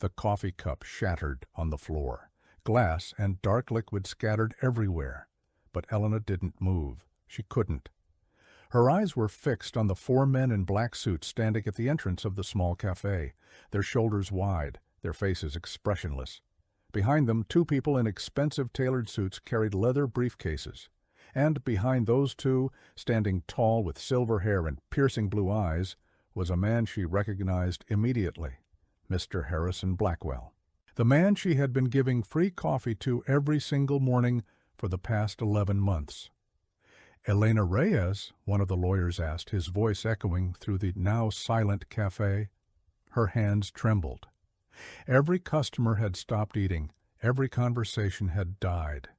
The coffee cup shattered on the floor. Glass and dark liquid scattered everywhere. But Elena didn't move. She couldn't. Her eyes were fixed on the four men in black suits standing at the entrance of the small cafe, their shoulders wide, their faces expressionless. Behind them, two people in expensive tailored suits carried leather briefcases. And behind those two, standing tall with silver hair and piercing blue eyes, was a man she recognized immediately, Mr. Harrison Blackwell. The man she had been giving free coffee to every single morning for the past 11 months. "Elena Reyes?" one of the lawyers asked, his voice echoing through the now silent cafe. Her hands trembled. Every customer had stopped eating. Every conversation had died.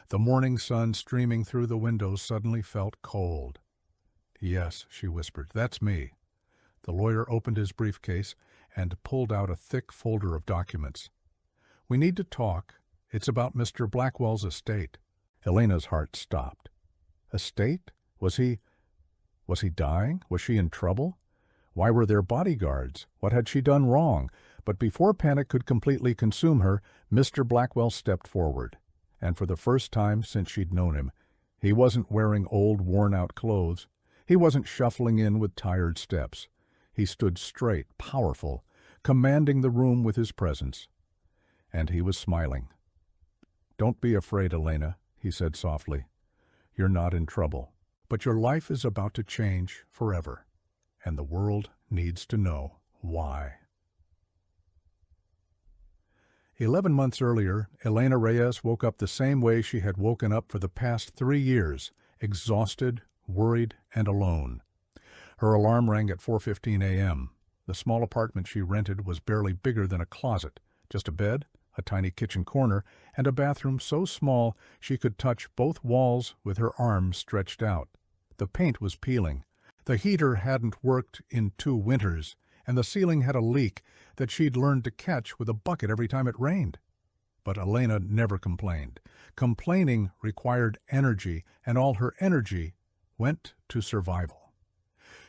The morning sun streaming through the windows suddenly felt cold. "Yes," she whispered, "that's me." The lawyer opened his briefcase and pulled out a thick folder of documents. "We need to talk. It's about Mr. Blackwell's estate." Elena's heart stopped. Estate? Was he dying? Was she in trouble? Why were there bodyguards? What had she done wrong? But before panic could completely consume her, Mr. Blackwell stepped forward. And for the first time since she'd known him, he wasn't wearing old, worn-out clothes. He wasn't shuffling in with tired steps. He stood straight, powerful, commanding the room with his presence. And he was smiling. "Don't be afraid, Elena," he said softly. "You're not in trouble. But your life is about to change forever. And the world needs to know why." 11 months earlier, Elena Reyes woke up the same way she had woken up for the past 3 years, exhausted, worried, and alone. Her alarm rang at 4:15 a.m. The small apartment she rented was barely bigger than a closet, just a bed, a tiny kitchen corner, and a bathroom so small she could touch both walls with her arms stretched out. The paint was peeling. The heater hadn't worked in 2 winters, and the ceiling had a leak that she'd learned to catch with a bucket every time it rained. But Elena never complained. Complaining required energy, and all her energy went to survival.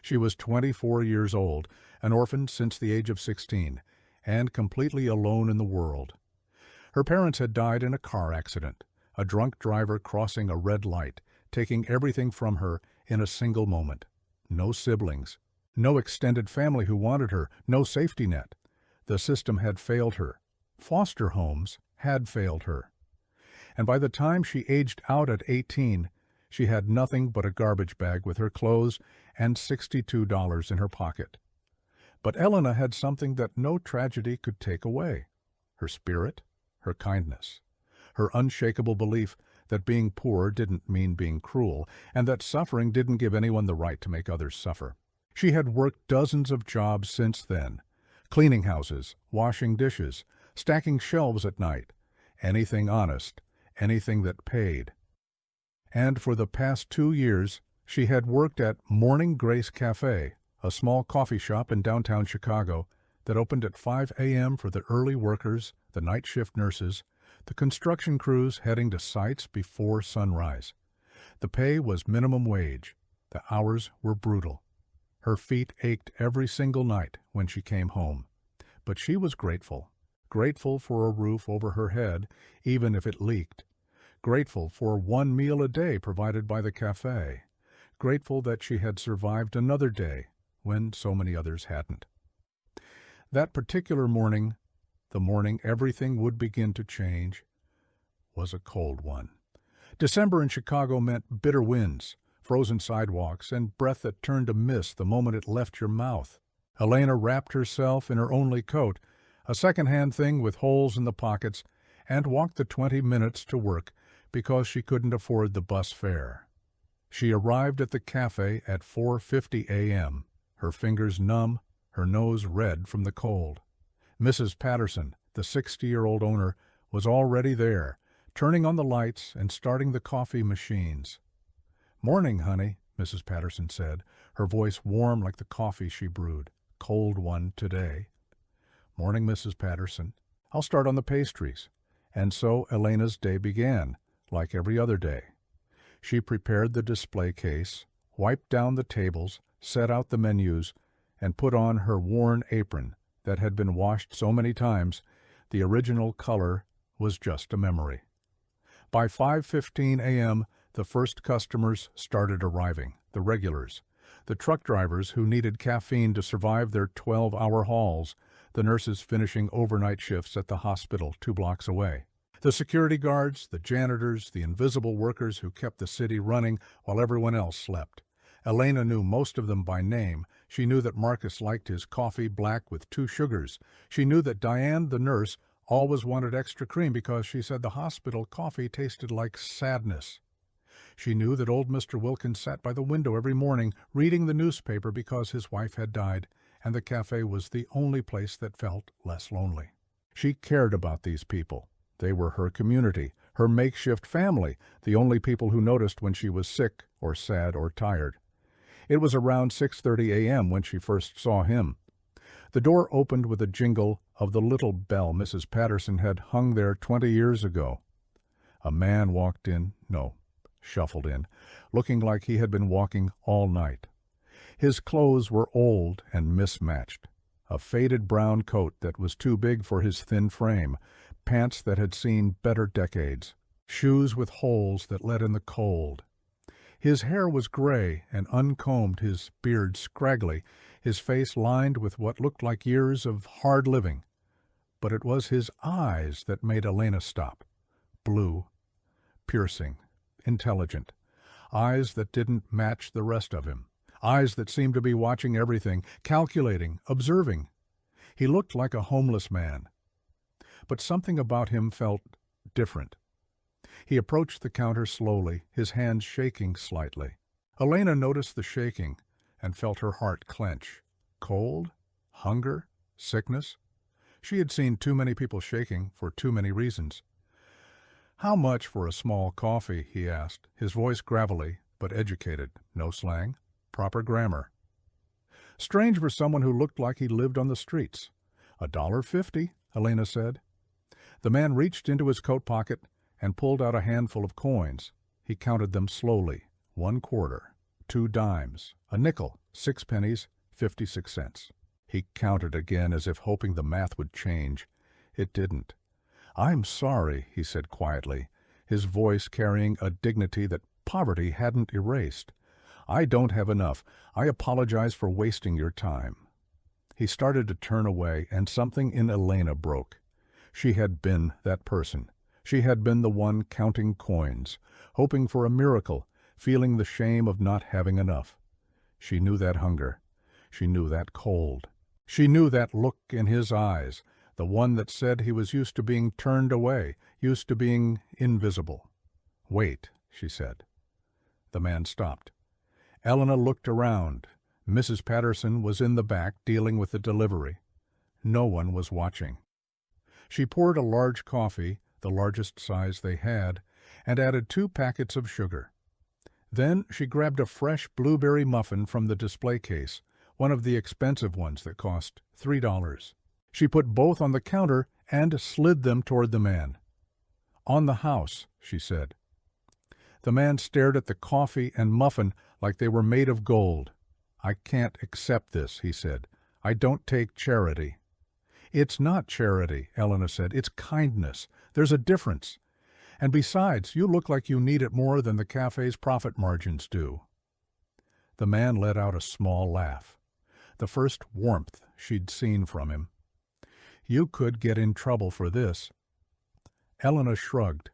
She was 24 years old, an orphan since the age of 16, and completely alone in the world. Her parents had died in a car accident, a drunk driver crossing a red light, taking everything from her in a single moment. No siblings, no extended family who wanted her, no safety net. The system had failed her. Foster homes had failed her. And by the time she aged out at 18, she had nothing but a garbage bag with her clothes and $62 in her pocket. But Elena had something that no tragedy could take away: her spirit, her kindness, her unshakable belief that being poor didn't mean being cruel, and that suffering didn't give anyone the right to make others suffer. She had worked dozens of jobs since then: cleaning houses, washing dishes, stacking shelves at night, anything honest, anything that paid. And for the past 2 years, she had worked at Morning Grace Cafe, a small coffee shop in downtown Chicago that opened at 5 a.m. for the early workers, the night shift nurses, the construction crews heading to sites before sunrise. The pay was minimum wage. The hours were brutal. Her feet ached every single night when she came home. But she was grateful. Grateful for a roof over her head, even if it leaked. Grateful for 1 meal a day provided by the cafe. Grateful that she had survived another day when so many others hadn't. That particular morning, the morning everything would begin to change, was a cold one. December in Chicago meant bitter winds, frozen sidewalks, and breath that turned to mist the moment it left your mouth. Elena wrapped herself in her only coat, a second-hand thing with holes in the pockets, and walked the 20 minutes to work because she couldn't afford the bus fare. She arrived at the cafe at 4:50 a.m., her fingers numb, her nose red from the cold. Mrs. Patterson, the 60-year-old owner, was already there, turning on the lights and starting the coffee machines. "Morning, honey," Mrs. Patterson said, her voice warm like the coffee she brewed. "Cold one today." "Morning, Mrs. Patterson. I'll start on the pastries." And so Elena's day began, like every other day. She prepared the display case, wiped down the tables, set out the menus, and put on her worn apron, that had been washed so many times, the original color was just a memory. By 5:15 a.m., the first customers started arriving, the regulars, the truck drivers who needed caffeine to survive their 12-hour hauls, the nurses finishing overnight shifts at the hospital 2 blocks away, the security guards, the janitors, the invisible workers who kept the city running while everyone else slept. Elena knew most of them by name. She knew that Marcus liked his coffee black with 2 sugars. She knew that Diane, the nurse, always wanted extra cream because she said the hospital coffee tasted like sadness. She knew that old Mr. Wilkins sat by the window every morning reading the newspaper because his wife had died, and the cafe was the only place that felt less lonely. She cared about these people. They were her community, her makeshift family, the only people who noticed when she was sick or sad or tired. It was around 6:30 a.m. when she first saw him. The door opened with a jingle of the little bell Mrs. Patterson had hung there 20 years ago. A man walked in, shuffled in, looking like he had been walking all night. His clothes were old and mismatched. A faded brown coat that was too big for his thin frame, pants that had seen better decades, shoes with holes that let in the cold. His hair was gray and uncombed, his beard scraggly, his face lined with what looked like years of hard living. But it was his eyes that made Elena stop. Blue, piercing, intelligent. Eyes that didn't match the rest of him. Eyes that seemed to be watching everything, calculating, observing. He looked like a homeless man. But something about him felt different. He approached the counter slowly, his hands shaking slightly. Elena noticed the shaking and felt her heart clench. Cold? Hunger? Sickness? She had seen too many people shaking for too many reasons. "How much for a small coffee?" he asked, his voice gravelly but educated. No slang, proper grammar. Strange for someone who looked like he lived on the streets. "$1.50, Elena said. The man reached into his coat pocket and pulled out a handful of coins. He counted them slowly. 1 quarter, 2 dimes, a nickel, 6 pennies, 56 cents. He counted again as if hoping the math would change. It didn't. "I'm sorry," he said quietly, his voice carrying a dignity that poverty hadn't erased. "I don't have enough. I apologize for wasting your time." He started to turn away, and something in Elena broke. She had been that person. She had been the one counting coins, hoping for a miracle, feeling the shame of not having enough. She knew that hunger. She knew that cold. She knew that look in his eyes, the one that said he was used to being turned away, used to being invisible. "Wait," she said. The man stopped. Elena looked around. Mrs. Patterson was in the back dealing with the delivery. No one was watching. She poured a large coffee, the largest size they had, and added 2 packets of sugar. Then she grabbed a fresh blueberry muffin from the display case, one of the expensive ones that cost $3. She put both on the counter and slid them toward the man. "On the house," she said. The man stared at the coffee and muffin like they were made of gold. "I can't accept this," he said. "I don't take charity." "It's not charity," Elena said. "It's kindness. There's a difference. And besides, you look like you need it more than the cafe's profit margins do." The man let out a small laugh, the first warmth she'd seen from him. "You could get in trouble for this." Elena shrugged.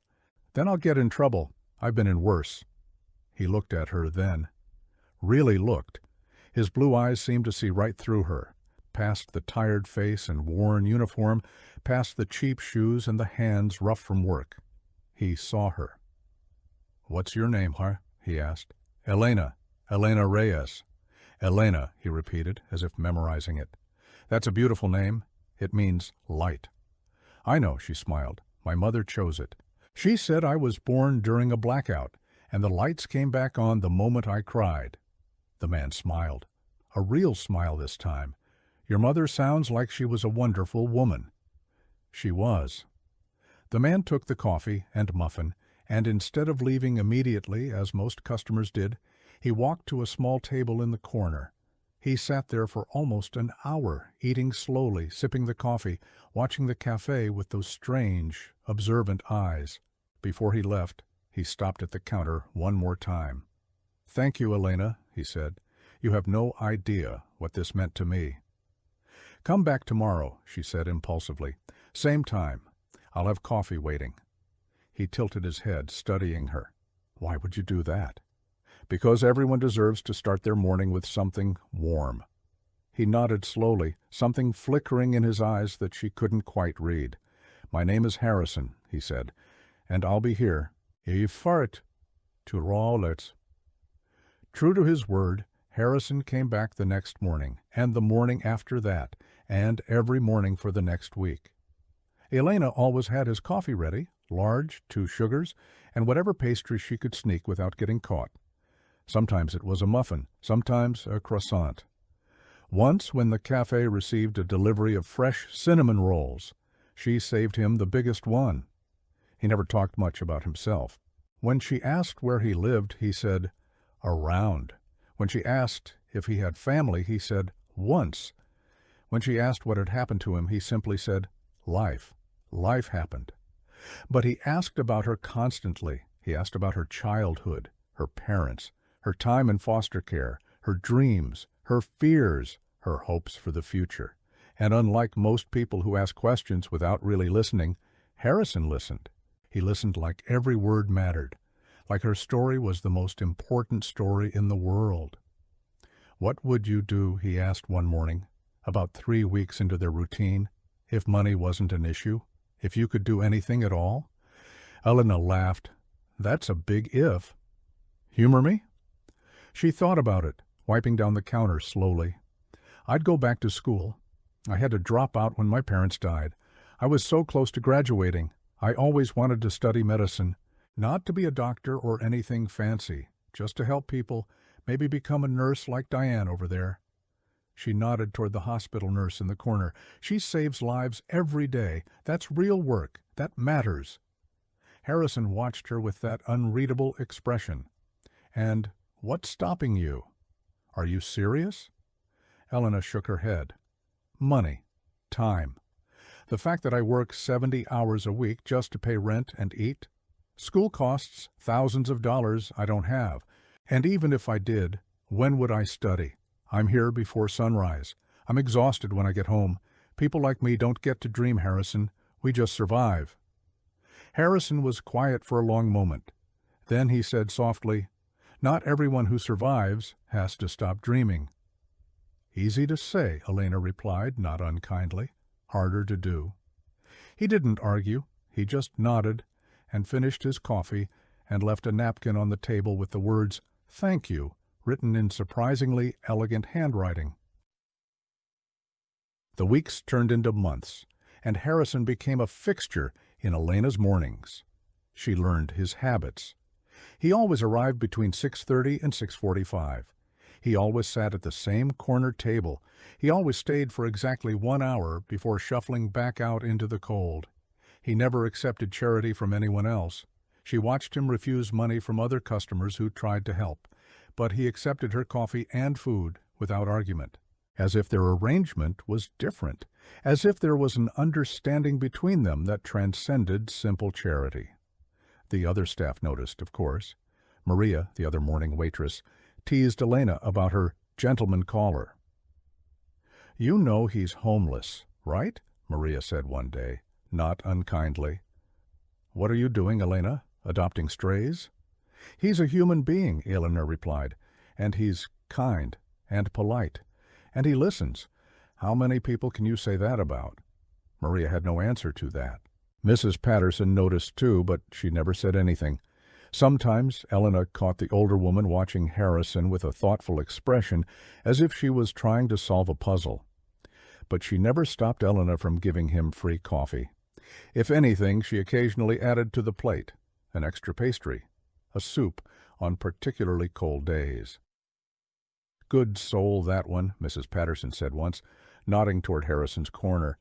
"Then I'll get in trouble. I've been in worse." He looked at her then. Really looked. His blue eyes seemed to see right through her, past the tired face and worn uniform, past the cheap shoes and the hands rough from work. He saw her. "What's your name, huh?" he asked. "Elena. Elena Reyes." "Elena," he repeated, as if memorizing it. "That's a beautiful name. It means light." "I know," she smiled. "My mother chose it. She said I was born during a blackout, and the lights came back on the moment I cried." The man smiled. A real smile this time. "Your mother sounds like she was a wonderful woman." She was. The man took the coffee and muffin, and instead of leaving immediately, as most customers did, he walked to a small table in the corner. He sat there for almost an hour, eating slowly, sipping the coffee, watching the cafe with those strange, observant eyes. Before he left, he stopped at the counter one more time. "Thank you, Elena," he said. "You have no idea what this meant to me." "Come back tomorrow," she said impulsively. "Same time. I'll have coffee waiting." He tilted his head, studying her. "Why would you do that?" "Because everyone deserves to start their morning with something warm." He nodded slowly, something flickering in his eyes that she couldn't quite read. "My name is Harrison," he said, "and I'll be here. I fart to Rawlets." True to his word, Harrison came back the next morning, and the morning after that, and every morning for the next week. Elena always had his coffee ready, large, 2 sugars, and whatever pastry she could sneak without getting caught. Sometimes it was a muffin, sometimes a croissant. Once, when the cafe received a delivery of fresh cinnamon rolls, she saved him the biggest one. He never talked much about himself. When she asked where he lived, he said, "Around." When she asked if he had family, he said, "Once." When she asked what had happened to him, he simply said, "Life. Life happened." But he asked about her constantly. He asked about her childhood, her parents, her time in foster care, her dreams, her fears, her hopes for the future. And unlike most people who ask questions without really listening, Harrison listened. He listened like every word mattered, like her story was the most important story in the world. "What would you do," he asked one morning, about 3 weeks into their routine, "if money wasn't an issue? If you could do anything at all?" Elena laughed. "That's a big if." "Humor me?" She thought about it, wiping down the counter slowly. "I'd go back to school. I had to drop out when my parents died. I was so close to graduating. I always wanted to study medicine, not to be a doctor or anything fancy, just to help people, maybe become a nurse like Diane over there." She nodded toward the hospital nurse in the corner. "She saves lives every day. That's real work. That matters." Harrison watched her with that unreadable expression. "And what's stopping you? Are you serious?" Elena shook her head. "Money. Time. The fact that I work 70 hours a week just to pay rent and eat. School costs thousands of dollars I don't have. And even if I did, when would I study? I'm here before sunrise. I'm exhausted when I get home. People like me don't get to dream, Harrison. We just survive." Harrison was quiet for a long moment. Then he said softly, "Not everyone who survives has to stop dreaming." "Easy to say," Elena replied, not unkindly. "Harder to do." He didn't argue. He just nodded and finished his coffee and left a napkin on the table with the words, "Thank you," written in surprisingly elegant handwriting. The weeks turned into months, and Harrison became a fixture in Elena's mornings. She learned his habits. He always arrived between 6:30 and 6:45. He always sat at the same corner table. He always stayed for exactly 1 hour before shuffling back out into the cold. He never accepted charity from anyone else. She watched him refuse money from other customers who tried to help, but he accepted her coffee and food without argument, as if their arrangement was different, as if there was an understanding between them that transcended simple charity. The other staff noticed, of course. Maria, the other morning waitress, teased Elena about her gentleman caller. "You know he's homeless, right?" Maria said one day, not unkindly. "What are you doing, Elena? Adopting strays?" "He's a human being," Elena replied, "and he's kind and polite, and he listens. How many people can you say that about?" Maria had no answer to that. Mrs. Patterson noticed too, but she never said anything. Sometimes Elena caught the older woman watching Harrison with a thoughtful expression, as if she was trying to solve a puzzle. But she never stopped Elena from giving him free coffee. If anything, she occasionally added to the plate an extra pastry, a soup on particularly cold days. "Good soul, that one," Mrs. Patterson said once, nodding toward Harrison's corner.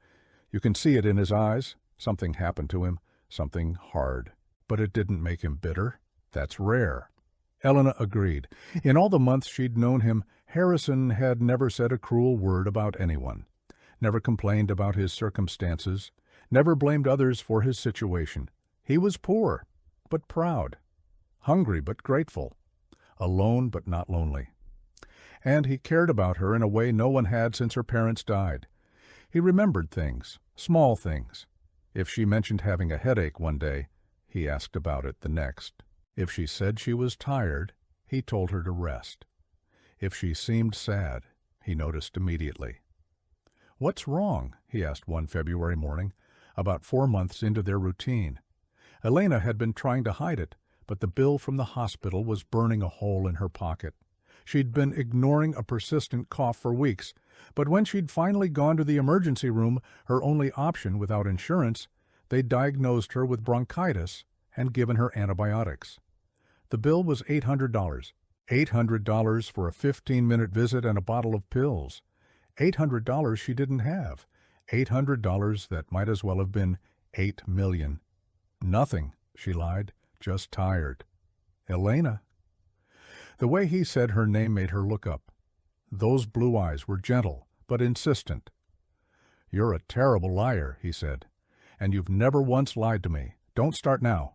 "You can see it in his eyes. Something happened to him, something hard. But it didn't make him bitter. That's rare." Elena agreed. In all the months she'd known him, Harrison had never said a cruel word about anyone, never complained about his circumstances, never blamed others for his situation. He was poor, but proud, hungry but grateful, alone but not lonely. And he cared about her in a way no one had since her parents died. He remembered things, small things. If she mentioned having a headache one day, he asked about it the next. If she said she was tired, he told her to rest. If she seemed sad, he noticed immediately. "What's wrong?" he asked one February morning, about 4 months into their routine. Elena had been trying to hide it, but the bill from the hospital was burning a hole in her pocket. She'd been ignoring a persistent cough for weeks, but when she'd finally gone to the emergency room, her only option without insurance, they diagnosed her with bronchitis and given her antibiotics. The bill was $800. $800 for a 15-minute visit and a bottle of pills. $800 she didn't have. $800 that might as well have been $8 million. "Nothing," she lied, "just tired." "Elena." The way he said her name made her look up. Those blue eyes were gentle, but insistent. "You're a terrible liar," he said, "and you've never once lied to me. Don't start now."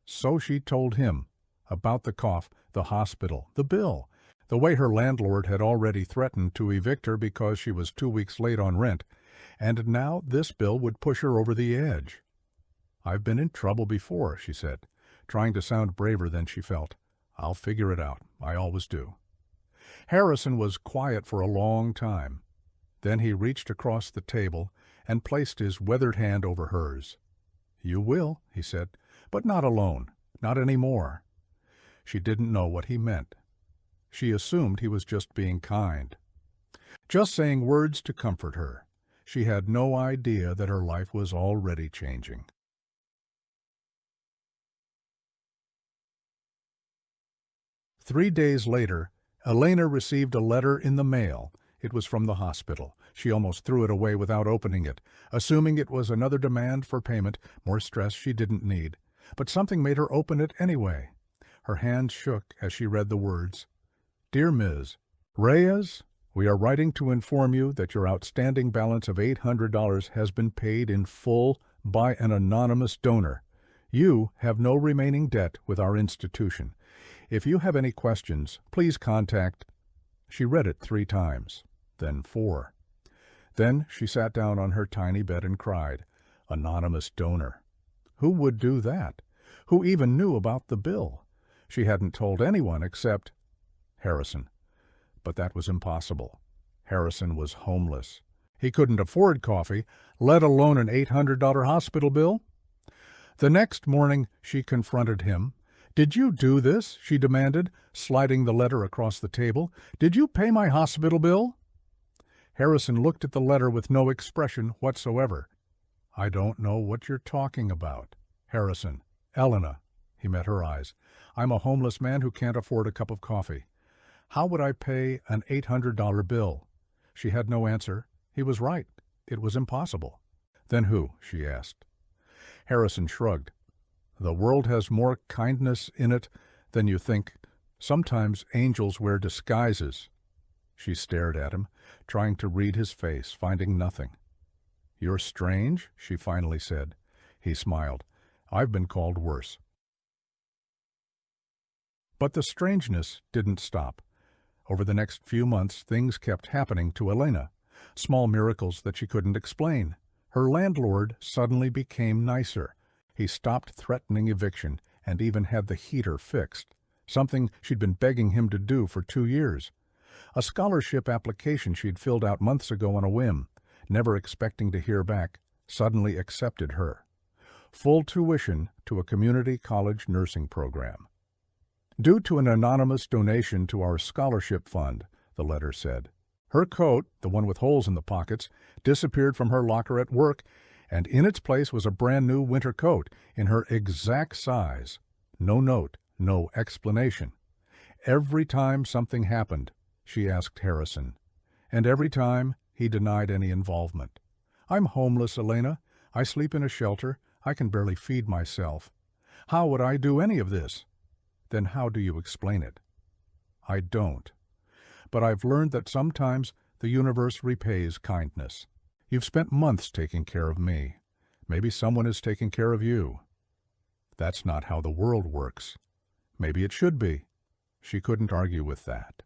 So she told him about the cough, the hospital, the bill, the way her landlord had already threatened to evict her because she was 2 weeks late on rent, and now this bill would push her over the edge. "I've been in trouble before," she said, trying to sound braver than she felt. "I'll figure it out. I always do." Harrison was quiet for a long time. Then he reached across the table and placed his weathered hand over hers. "You will," he said, "but not alone. Not anymore." She didn't know what he meant. She assumed he was just being kind, just saying words to comfort her. She had no idea that her life was already changing. 3 days later, Elena received a letter in the mail. It was from the hospital. She almost threw it away without opening it, assuming it was another demand for payment, more stress she didn't need. But something made her open it anyway. Her hand shook as she read the words. "Dear Ms. Reyes, we are writing to inform you that your outstanding balance of $800 has been paid in full by an anonymous donor. You have no remaining debt with our institution. If you have any questions, please contact—" She read it 3 times, then 4. Then she sat down on her tiny bed and cried. Anonymous donor. Who would do that? Who even knew about the bill? She hadn't told anyone except Harrison. But that was impossible. Harrison was homeless. He couldn't afford coffee, let alone an $800 hospital bill. The next morning she confronted him. "Did you do this?" she demanded, sliding the letter across the table. "Did you pay my hospital bill?" Harrison looked at the letter with no expression whatsoever. "I don't know what you're talking about." "Harrison, Elena," he met her eyes. "I'm a homeless man who can't afford a cup of coffee. How would I pay an $800 bill?" She had no answer. He was right. It was impossible. "Then who?" she asked. Harrison shrugged. "The world has more kindness in it than you think. Sometimes angels wear disguises." She stared at him, trying to read his face, finding nothing. "You're strange," she finally said. He smiled. "I've been called worse." But the strangeness didn't stop. Over the next few months, things kept happening to Elena. Small miracles that she couldn't explain. Her landlord suddenly became nicer. He stopped threatening eviction and even had the heater fixed, something she'd been begging him to do for 2 years. A scholarship application she'd filled out months ago on a whim, never expecting to hear back, suddenly accepted her. Full tuition to a community college nursing program. "Due to an anonymous donation to our scholarship fund," the letter said. Her coat, the one with holes in the pockets, disappeared from her locker at work, and in its place was a brand-new winter coat in her exact size. No note, no explanation. Every time something happened, she asked Harrison, and every time he denied any involvement. "I'm homeless, Elena. I sleep in a shelter. I can barely feed myself. How would I do any of this?" Then how do you explain it? I don't. But I've learned that sometimes the universe repays kindness. You've spent months taking care of me. Maybe someone is taking care of you. That's not how the world works. Maybe it should be. She couldn't argue with that.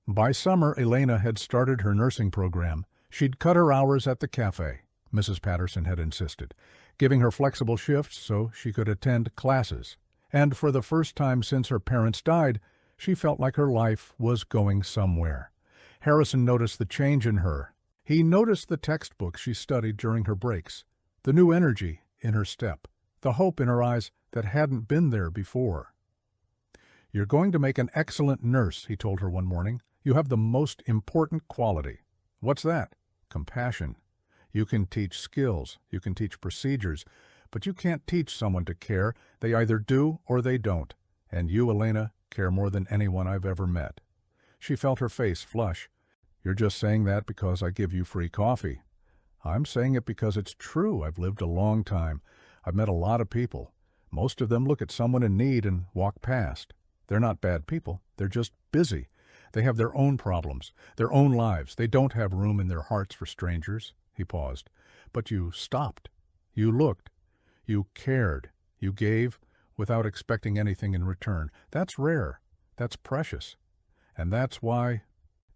By summer, Elena had started her nursing program. She'd cut her hours at the cafe, Mrs. Patterson had insisted, giving her flexible shifts so she could attend classes. And for the first time since her parents died, she felt like her life was going somewhere. Harrison noticed the change in her. He noticed the textbooks she studied during her breaks, the new energy in her step, the hope in her eyes that hadn't been there before. "You're going to make an excellent nurse," he told her one morning. "You have the most important quality." "What's that?" "Compassion. You can teach skills, you can teach procedures, but you can't teach someone to care. They either do or they don't. And you, Elena, care more than anyone I've ever met." She felt her face flush. "You're just saying that because I give you free coffee." "I'm saying it because it's true. I've lived a long time. I've met a lot of people. Most of them look at someone in need and walk past. They're not bad people. They're just busy. They have their own problems, their own lives. They don't have room in their hearts for strangers." He paused. "But you stopped. You looked. You cared. You gave without expecting anything in return. That's rare. That's precious. And that's why—"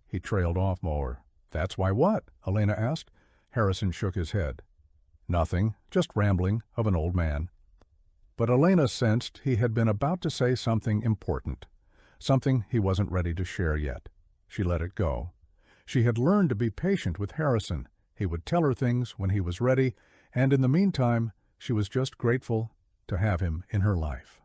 He trailed off more. "That's why what?" Elena asked. Harrison shook his head. "Nothing. Just rambling of an old man." But Elena sensed he had been about to say something important, something he wasn't ready to share yet. She let it go. She had learned to be patient with Harrison. He would tell her things when he was ready, and in the meantime, she was just grateful to have him in her life.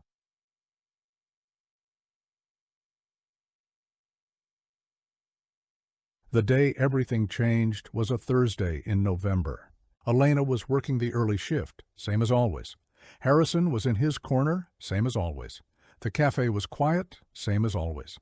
The day everything changed was a Thursday in November. Elena was working the early shift, same as always. Harrison was in his corner, same as always. The cafe was quiet, same as always.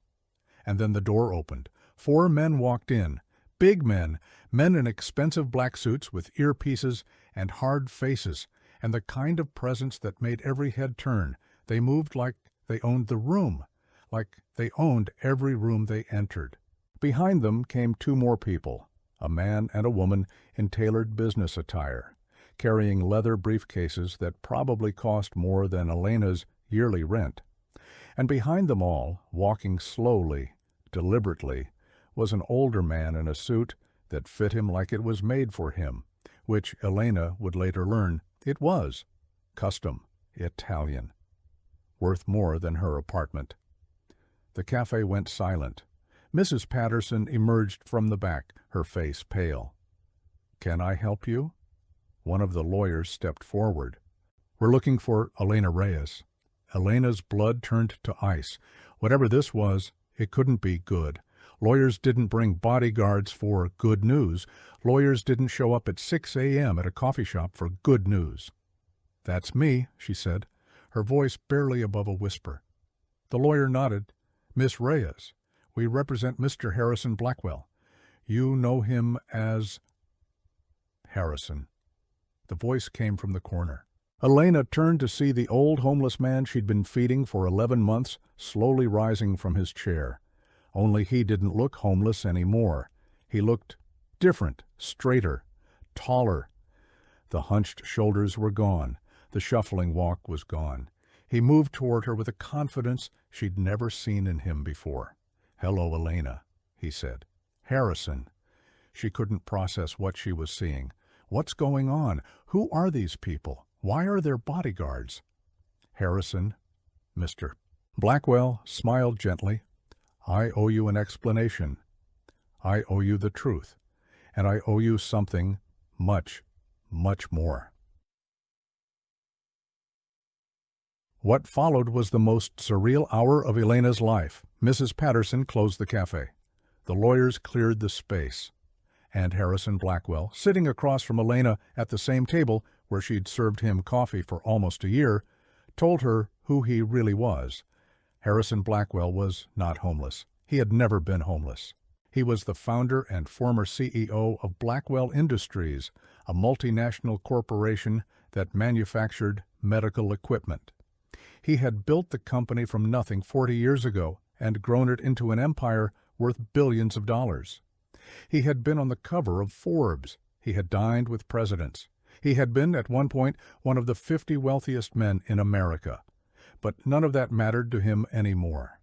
And then the door opened. 4 men walked in. Big men, men in expensive black suits with earpieces and hard faces, and the kind of presence that made every head turn. They moved like they owned the room, like they owned every room they entered. Behind them came 2 more people, a man and a woman in tailored business attire, carrying leather briefcases that probably cost more than Elena's yearly rent. And behind them all, walking slowly, deliberately, was an older man in a suit that fit him like it was made for him, which Elena would later learn it was. Custom, Italian. Worth more than her apartment. The cafe went silent. Mrs. Patterson emerged from the back, her face pale. "Can I help you?" One of the lawyers stepped forward. "We're looking for Elena Reyes." Elena's blood turned to ice. Whatever this was, it couldn't be good. Lawyers didn't bring bodyguards for good news. Lawyers didn't show up at 6 a.m. at a coffee shop for good news. "That's me," she said, her voice barely above a whisper. The lawyer nodded. "Miss Reyes, we represent Mr. Harrison Blackwell. You know him as—" Harrison. The voice came from the corner. Elena turned to see the old homeless man she'd been feeding for 11 months slowly rising from his chair. Only he didn't look homeless anymore. He looked different, straighter, taller. The hunched shoulders were gone. The shuffling walk was gone. He moved toward her with a confidence she'd never seen in him before. "Hello, Elena," he said. "Harrison." She couldn't process what she was seeing. What's going on? Who are these people? Why are there bodyguards? "Harrison, Mr. Blackwell smiled gently. "I owe you an explanation. I owe you the truth. And I owe you something much, much more." What followed was the most surreal hour of Elena's life. Mrs. Patterson closed the cafe. The lawyers cleared the space. And Harrison Blackwell, sitting across from Elena at the same table where she'd served him coffee for almost a year, told her who he really was. Harrison Blackwell was not homeless. He had never been homeless. He was the founder and former CEO of Blackwell Industries, a multinational corporation that manufactured medical equipment. He had built the company from nothing 40 years ago and grown it into an empire worth billions of dollars. He had been on the cover of Forbes. He had dined with presidents. He had been, at one point, one of the 50 wealthiest men in America. But none of that mattered to him anymore.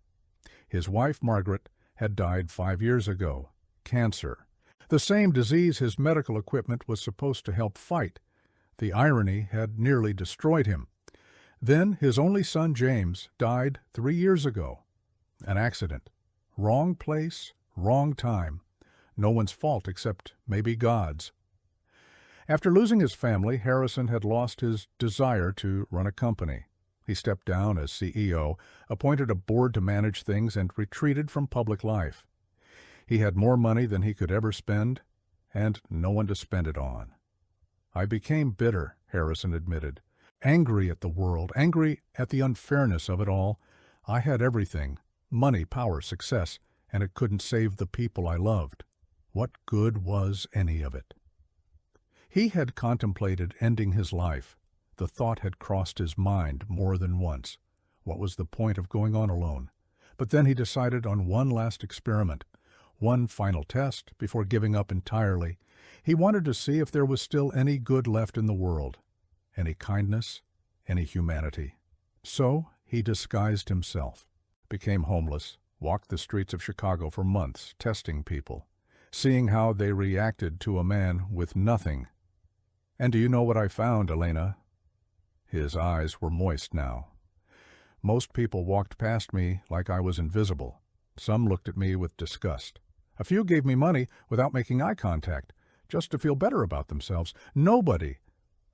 His wife, Margaret, had died 5 years ago. Cancer. The same disease his medical equipment was supposed to help fight. The irony had nearly destroyed him. Then his only son, James, died 3 years ago. An accident. Wrong place, wrong time. No one's fault except maybe God's. After losing his family, Harrison had lost his desire to run a company. He stepped down as CEO, appointed a board to manage things, and retreated from public life. He had more money than he could ever spend, and no one to spend it on. I became bitter, Harrison admitted, angry at the world, angry at the unfairness of it all. I had everything, money, power, success, and it couldn't save the people I loved. What good was any of it? He had contemplated ending his life. The thought had crossed his mind more than once. What was the point of going on alone? But then he decided on one last experiment, one final test before giving up entirely. He wanted to see if there was still any good left in the world, any kindness, any humanity. So he disguised himself, became homeless, walked the streets of Chicago for months, testing people, seeing how they reacted to a man with nothing. And do you know what I found, Elena? His eyes were moist now. Most people walked past me like I was invisible. Some looked at me with disgust. A few gave me money without making eye contact, just to feel better about themselves. Nobody,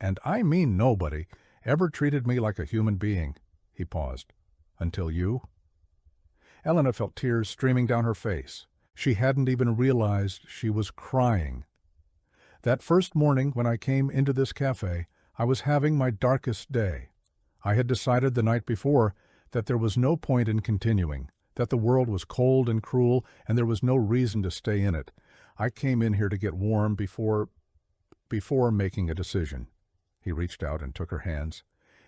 and I mean nobody, ever treated me like a human being. He paused. Until you? Elena felt tears streaming down her face. She hadn't even realized she was crying. That first morning when I came into this cafe, I was having my darkest day. I had decided the night before that there was no point in continuing, that the world was cold and cruel, and there was no reason to stay in it. I came in here to get warm before making a decision. He reached out and took her hands.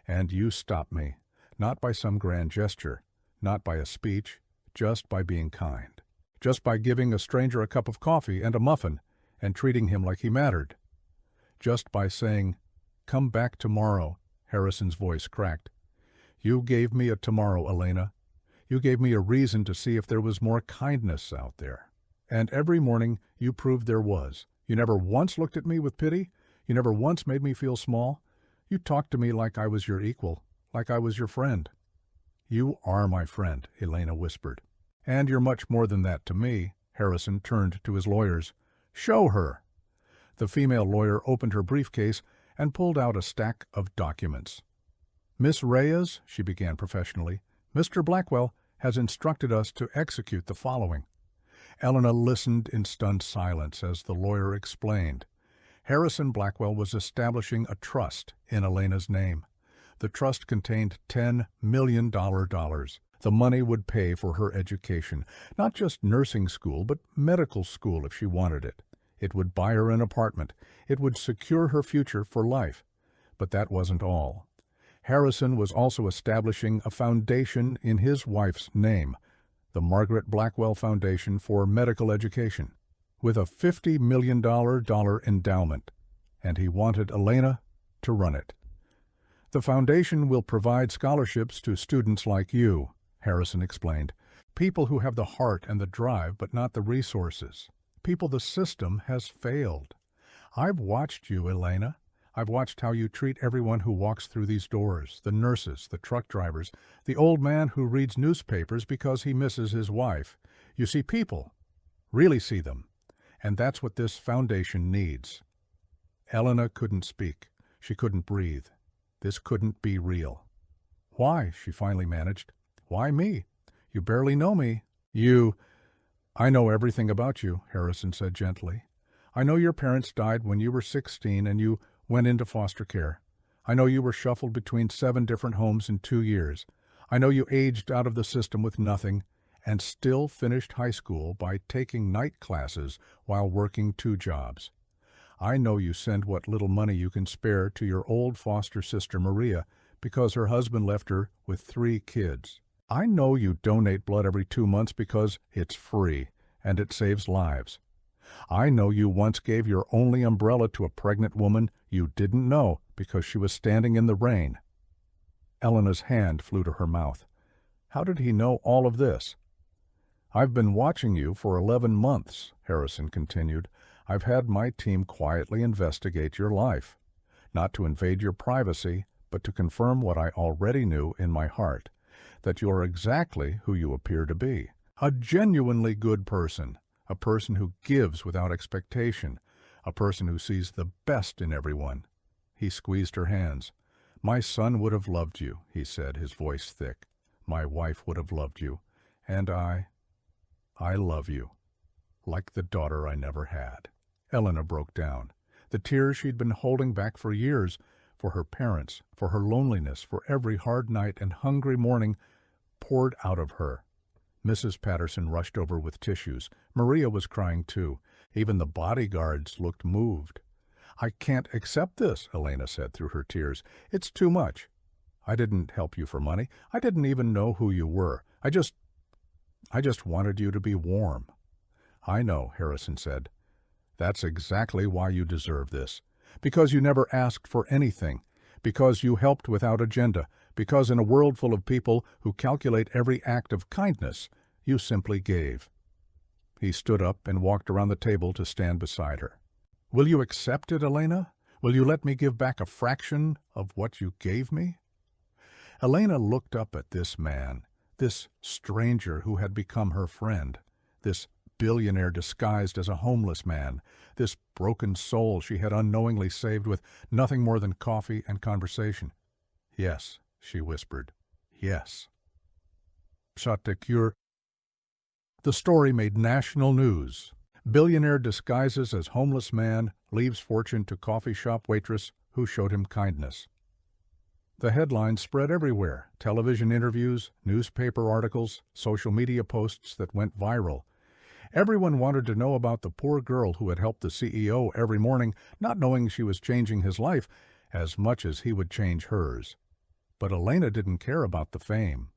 And you stopped me, not by some grand gesture, not by a speech, just by being kind, just by giving a stranger a cup of coffee and a muffin and treating him like he mattered, just by saying, "Come back tomorrow." Harrison's voice cracked. You gave me a tomorrow, Elena. You gave me a reason to see if there was more kindness out there. And every morning you proved there was. You never once looked at me with pity. You never once made me feel small. You talked to me like I was your equal, like I was your friend. You are my friend, Elena whispered. And you're much more than that to me. Harrison turned to his lawyers. Show her. The female lawyer opened her briefcase and pulled out a stack of documents. Miss Reyes, she began professionally, Mr. Blackwell has instructed us to execute the following. Elena listened in stunned silence as the lawyer explained. Harrison Blackwell was establishing a trust in Elena's name. The trust contained $10 million. The money would pay for her education, not just nursing school, but medical school if she wanted it. It would buy her an apartment. It would secure her future for life. But that wasn't all. Harrison was also establishing a foundation in his wife's name, the Margaret Blackwell Foundation for Medical Education, with a $50 million endowment, and he wanted Elena to run it. The foundation will provide scholarships to students like you, Harrison explained, people who have the heart and the drive but not the resources, people the system has failed. I've watched you, Elena. I've watched how you treat everyone who walks through these doors, the nurses, the truck drivers, the old man who reads newspapers because he misses his wife. You see people, really see them, and that's what this foundation needs. Elena couldn't speak. She couldn't breathe. This couldn't be real. Why? She finally managed. Why me? You barely know me. I know everything about you, Harrison said gently. I know your parents died when you were 16 and you went into foster care. I know you were shuffled between 7 different homes in 2 years. I know you aged out of the system with nothing and still finished high school by taking night classes while working 2 jobs. I know you send what little money you can spare to your old foster sister Maria because her husband left her with 3 kids. I know you donate blood every 2 months because it's free and it saves lives. I know you once gave your only umbrella to a pregnant woman you didn't know because she was standing in the rain. Elena's hand flew to her mouth. How did he know all of this? I've been watching you for 11 months, Harrison continued. I've had my team quietly investigate your life, not to invade your privacy, but to confirm what I already knew in my heart, that you're exactly who you appear to be. A genuinely good person, a person who gives without expectation, a person who sees the best in everyone. He squeezed her hands. My son would have loved you, he said, his voice thick. My wife would have loved you, and I love you, like the daughter I never had. Elena broke down. The tears she'd been holding back for years, for her parents, for her loneliness, for every hard night and hungry morning, poured out of her. Mrs. Patterson rushed over with tissues. Maria was crying too. Even the bodyguards looked moved. I can't accept this, Elena said through her tears. It's too much. I didn't help you for money. I didn't even know who you were. I just wanted you to be warm. I know, Harrison said. That's exactly why you deserve this. Because you never asked for anything. Because you helped without agenda. Because in a world full of people who calculate every act of kindness, you simply gave. He stood up and walked around the table to stand beside her. Will you accept it, Elena? Will you let me give back a fraction of what you gave me? Elena looked up at this man, this stranger who had become her friend, this billionaire disguised as a homeless man, this broken soul she had unknowingly saved with nothing more than coffee and conversation. Yes, she whispered. Yes. Chateaucure. The story made national news. Billionaire disguises as homeless man, leaves fortune to coffee shop waitress who showed him kindness. The headlines spread everywhere, television interviews, newspaper articles, social media posts that went viral. Everyone wanted to know about the poor girl who had helped the CEO every morning, not knowing she was changing his life as much as he would change hers. But Elena didn't care about the fame.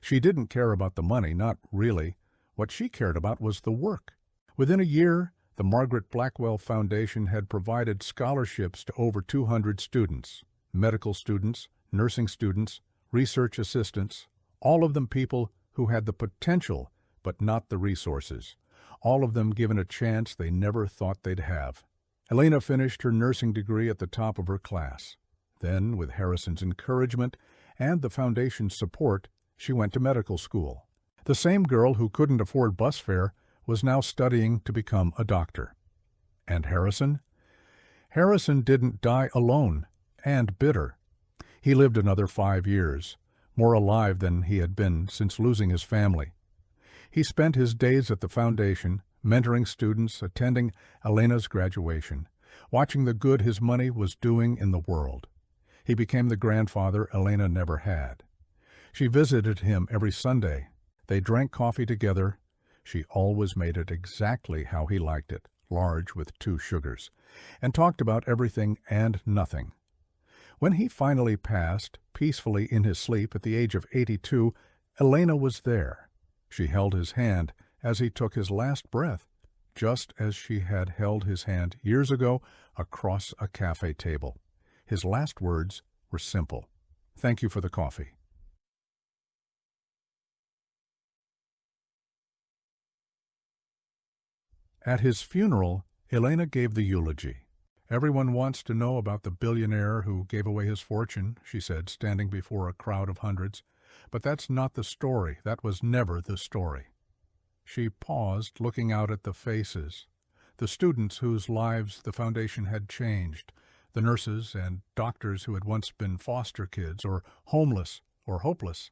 She didn't care about the money, not really. What she cared about was the work. Within a year, the Margaret Blackwell Foundation had provided scholarships to over 200 students, medical students, nursing students, research assistants, all of them people who had the potential but not the resources, all of them given a chance they never thought they'd have. Elena finished her nursing degree at the top of her class. Then, with Harrison's encouragement and the foundation's support, she went to medical school. The same girl who couldn't afford bus fare was now studying to become a doctor. And Harrison? Harrison didn't die alone and bitter. He lived another 5 years, more alive than he had been since losing his family. He spent his days at the foundation, mentoring students, attending Elena's graduation, watching the good his money was doing in the world. He became the grandfather Elena never had. She visited him every Sunday. They drank coffee together. She always made it exactly how he liked it, large with 2 sugars, and talked about everything and nothing. When he finally passed, peacefully in his sleep at the age of 82, Elena was there. She held his hand as he took his last breath, just as she had held his hand years ago across a cafe table. His last words were simple. Thank you for the coffee. At his funeral, Elena gave the eulogy. Everyone wants to know about the billionaire who gave away his fortune, she said, standing before a crowd of hundreds. But that's not the story. That was never the story. She paused, looking out at the faces, the students whose lives the foundation had changed, the nurses and doctors who had once been foster kids or homeless or hopeless,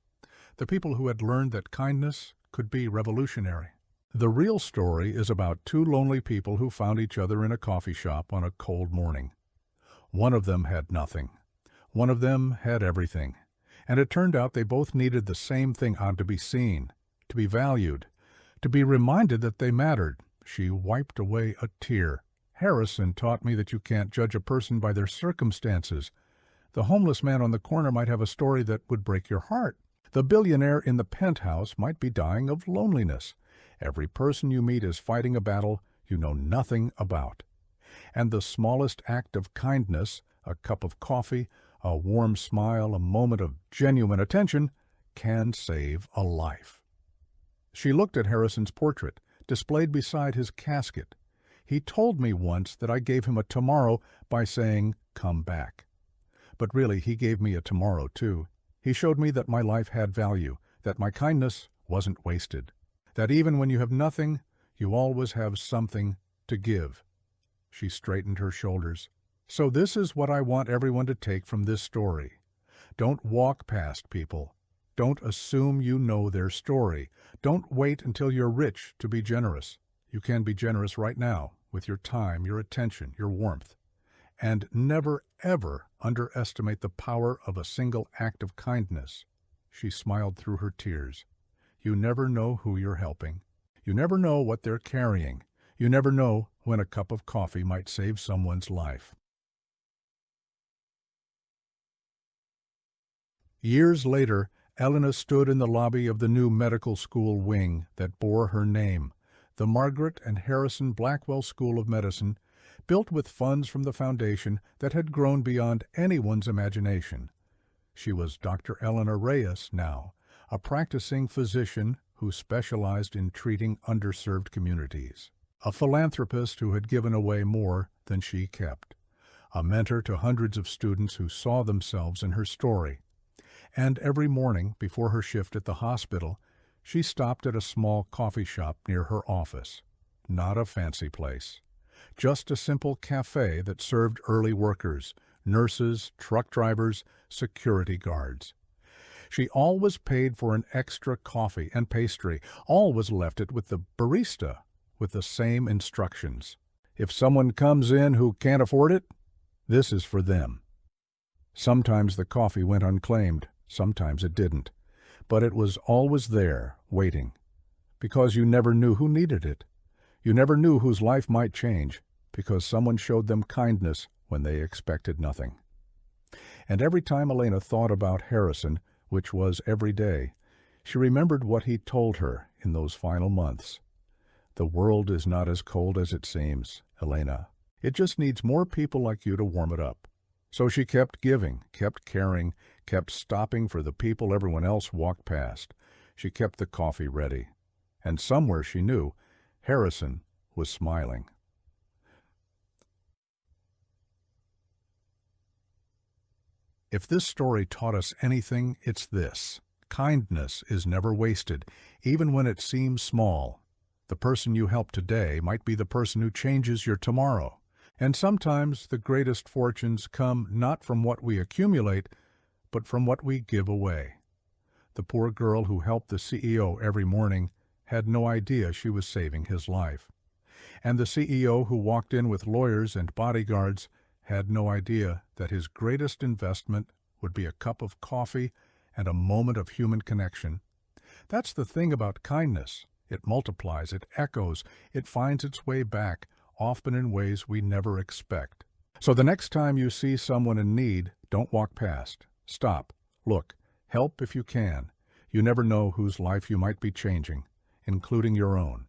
the people who had learned that kindness could be revolutionary. The real story is about 2 lonely people who found each other in a coffee shop on a cold morning. One of them had nothing. One of them had everything. And it turned out they both needed the same thing to be seen, to be valued, to be reminded that they mattered. She wiped away a tear. Harrison taught me that you can't judge a person by their circumstances. The homeless man on the corner might have a story that would break your heart. The billionaire in the penthouse might be dying of loneliness. Every person you meet is fighting a battle you know nothing about. And the smallest act of kindness, a cup of coffee, a warm smile, a moment of genuine attention, can save a life. She looked at Harrison's portrait, displayed beside his casket. He told me once that I gave him a tomorrow by saying, "Come back." But really, he gave me a tomorrow, too. He showed me that my life had value, that my kindness wasn't wasted, that even when you have nothing, you always have something to give. She straightened her shoulders. So this is what I want everyone to take from this story. Don't walk past people. Don't assume you know their story. Don't wait until you're rich to be generous. You can be generous right now with your time, your attention, your warmth. And never, ever underestimate the power of a single act of kindness. She smiled through her tears. You never know who you're helping. You never know what they're carrying. You never know when a cup of coffee might save someone's life. Years later, Elena stood in the lobby of the new medical school wing that bore her name, the Margaret and Harrison Blackwell School of Medicine, built with funds from the foundation that had grown beyond anyone's imagination. She was Dr. Elena Reyes now, a practicing physician who specialized in treating underserved communities, a philanthropist who had given away more than she kept, a mentor to hundreds of students who saw themselves in her story. And every morning before her shift at the hospital, she stopped at a small coffee shop near her office. Not a fancy place. Just a simple cafe that served early workers, nurses, truck drivers, security guards. She always paid for an extra coffee and pastry, always left it with the barista with the same instructions. If someone comes in who can't afford it, this is for them. Sometimes the coffee went unclaimed, sometimes it didn't. But it was always there, waiting. Because you never knew who needed it. You never knew whose life might change, because someone showed them kindness when they expected nothing. And every time Elena thought about Harrison, which was every day, she remembered what he told her in those final months. The world is not as cold as it seems, Elena. It just needs more people like you to warm it up. So she kept giving, kept caring, kept stopping for the people everyone else walked past. She kept the coffee ready. And somewhere she knew Harrison was smiling. If this story taught us anything, it's this. Kindness is never wasted, even when it seems small. The person you help today might be the person who changes your tomorrow. And sometimes the greatest fortunes come not from what we accumulate, but from what we give away. The poor girl who helped the CEO every morning had no idea she was saving his life. And the CEO who walked in with lawyers and bodyguards had no idea that his greatest investment would be a cup of coffee and a moment of human connection. That's the thing about kindness. It multiplies, it echoes, it finds its way back, often in ways we never expect. So the next time you see someone in need, don't walk past. Stop. Look. Help if you can. You never know whose life you might be changing, including your own.